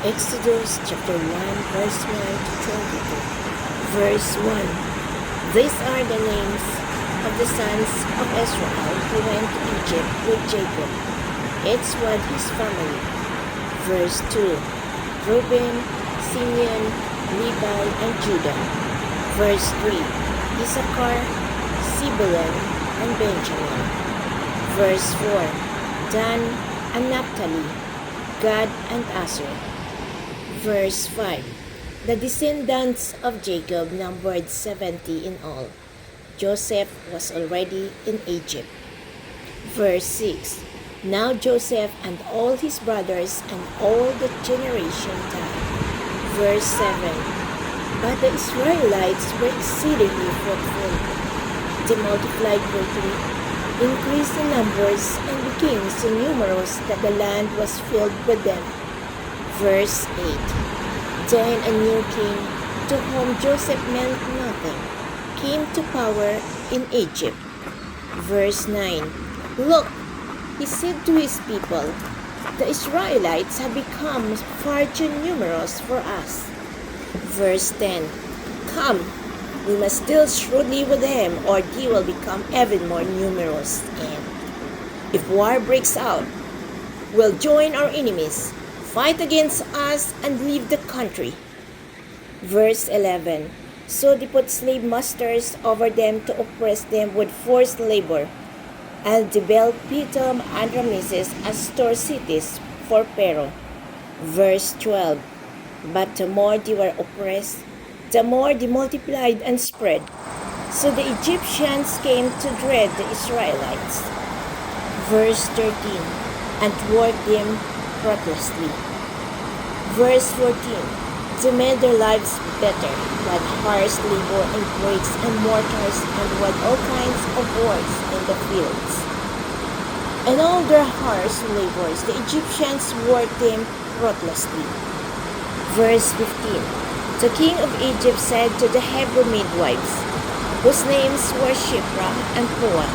Exodus chapter 1, verse 1 to 22. Verse 1. These are the names of the sons of Israel who went to Egypt with Jacob, each one his family. Verse 2. Reuben, Simeon, Levi, and Judah. Verse 3. Issachar, Zebulun, and Benjamin. Verse 4. Dan and Naphtali, Gad and Asher. Verse 5. The descendants of Jacob numbered 70 in all. Joseph was already in Egypt. Verse 6. Now Joseph and all his brothers and all the generation died. Verse 7. But the Israelites were exceedingly fruitful. They multiplied greatly, increased in numbers, and became so numerous that the land was filled with them. Verse 8. Then a new king, to whom Joseph meant nothing, came to power in Egypt. Verse 9. Look, he said to his people, the Israelites have become far too numerous for us. Verse 10. Come, we must deal shrewdly with them, or they will become even more numerous. And if war breaks out, we'll join our enemies, fight against us, and leave the country. Verse 11. So they put slave masters over them to oppress them with forced labor, and they built Pithom and Ramesses as store cities for Pharaoh. Verse 12. But the more they were oppressed, the more they multiplied and spread. So the Egyptians came to dread the Israelites. Verse 13. And worked them recklessly. Verse 14. They made their lives better with harsh labor and bricks and mortars and with all kinds of works in the fields. And all their harsh labors the Egyptians worked them ruthlessly. Verse 15. The king of Egypt said to the Hebrew midwives, whose names were Shiphrah and Puah.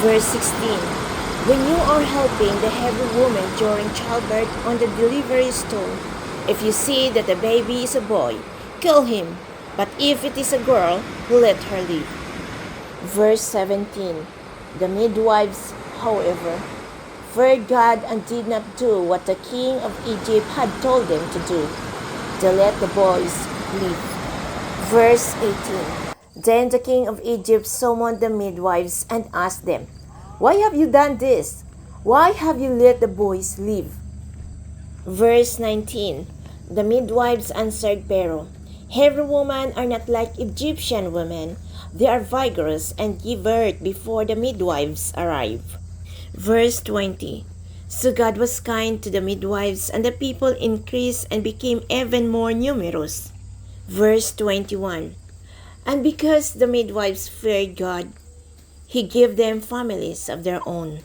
Verse 16. When you are helping the Hebrew woman during childbirth on the delivery stool, if you see that the baby is a boy, kill him, but if it is a girl, let her live. Verse 17. The midwives, however, feared God and did not do what the king of Egypt had told them to do. They let the boys live. Verse 18. Then the king of Egypt summoned the midwives and asked them, why have you done this? Why have you let the boys live? Verse 19. The midwives answered Pharaoh, Hebrew women are not like Egyptian women. They are vigorous and give birth before the midwives arrive. Verse 20. So God was kind to the midwives, and the people increased and became even more numerous. Verse 21. And because the midwives feared God, He gave them families of their own.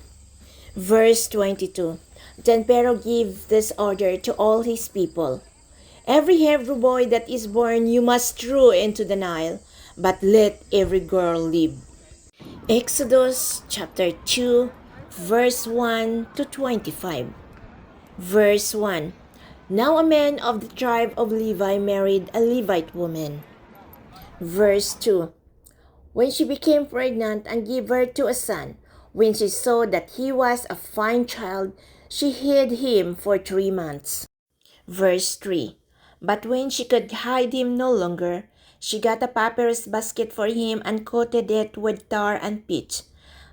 Verse 22. Then Pharaoh gave this order to all his people. Every Hebrew boy that is born you must throw into the Nile, but let every girl live. Exodus chapter 2, verse 1 to 25. Verse 1. Now a man of the tribe of Levi married a Levite woman. Verse 2. When she became pregnant and gave birth to a son, when she saw that he was a fine child, she hid him for 3 months. Verse 3. But when she could hide him no longer, she got a papyrus basket for him and coated it with tar and pitch.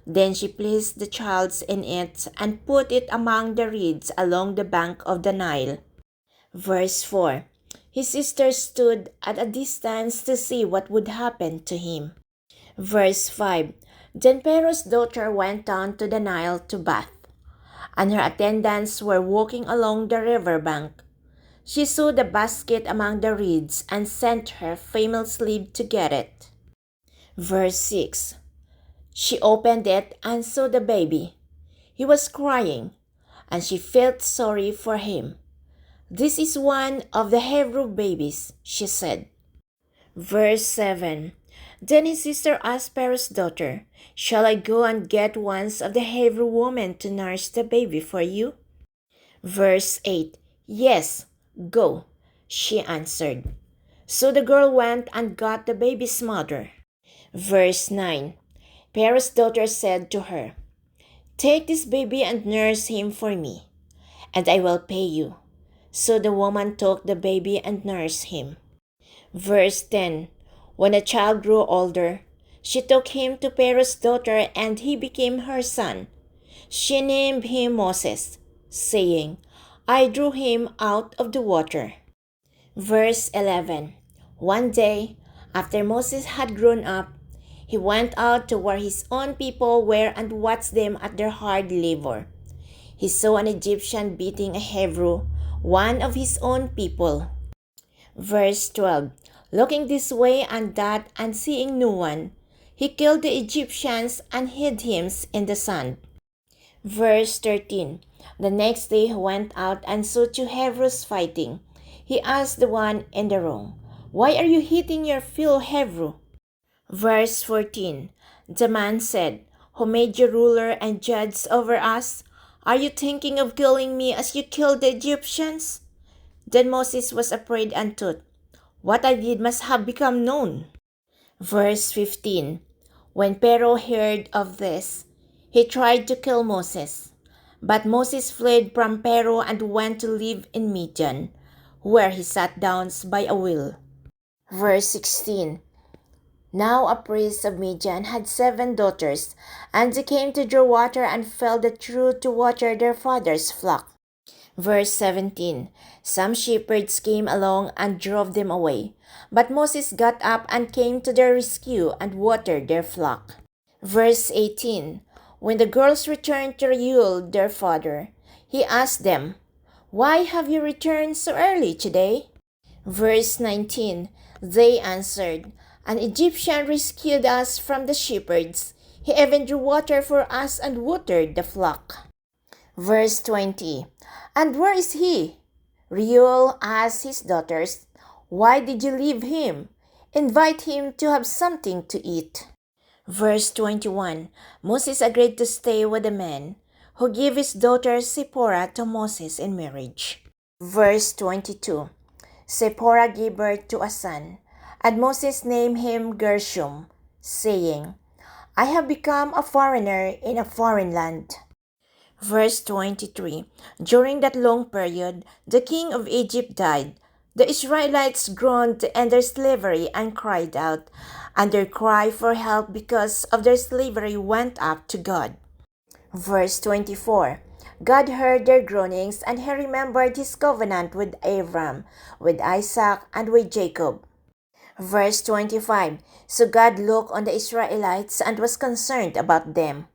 Then she placed the child in it and put it among the reeds along the bank of the Nile. Verse 4. His sister stood at a distance to see what would happen to him. Verse 5. Then Pharaoh's daughter went down to the Nile to bath, and her attendants were walking along the river bank. She saw the basket among the reeds and sent her female slave to get it. Verse 6. She opened it and saw the baby. He was crying, and she felt sorry for him. This is one of the Hebrew babies, she said. Verse 7. Then his sister asked Pharaoh's daughter, shall I go and get one of the Hebrew women to nurse the baby for you? Verse 8. Yes, go, she answered. So the girl went and got the baby's mother. Verse 9. Pharaoh's daughter said to her, take this baby and nurse him for me, and I will pay you. So the woman took the baby and nursed him. Verse 10. When the child grew older, she took him to Pharaoh's daughter, and he became her son. She named him Moses, saying, I drew him out of the water. Verse 11. One day, after Moses had grown up, he went out to where his own people were and watched them at their hard labor. He saw an Egyptian beating a Hebrew, one of his own people. Verse 12. Looking this way and that and seeing no one, he killed the Egyptians and hid him in the sand. Verse 13. The next day he went out and saw two Hebrews fighting. He asked the one in the wrong, why are you hitting your fellow Hebrew? Verse 14. The man said, who made you ruler and judge over us? Are you thinking of killing me as you killed the Egyptians? Then Moses was afraid and thought, what I did must have become known. Verse 15. When Pharaoh heard of this, he tried to kill Moses. But Moses fled from Pharaoh and went to live in Midian, where he sat down by a well. Verse 16. Now a priest of Midian had 7 daughters, and they came to draw water and fell the trough to water their father's flock. Verse 17. Some shepherds came along and drove them away, but Moses got up and came to their rescue and watered their flock. Verse 18. When the girls returned to Reuel, their father, he asked them, why have you returned so early today? Verse 19. They answered, an Egyptian rescued us from the shepherds. He even drew water for us and watered the flock. Verse 20. And where is he? Reuel asked his daughters, why did you leave him? Invite him to have something to eat. Verse 21. Moses agreed to stay with the man, who gave his daughter Zipporah to Moses in marriage. Verse 22. Zipporah gave birth to a son, and Moses named him Gershom, saying, I have become a foreigner in a foreign land. Verse 23. During that long period, the king of Egypt died. The Israelites groaned in their slavery and cried out, and their cry for help because of their slavery went up to God. Verse 24. God heard their groanings, and he remembered his covenant with Abraham, with Isaac, and with Jacob. Verse 25. So God looked on the Israelites and was concerned about them.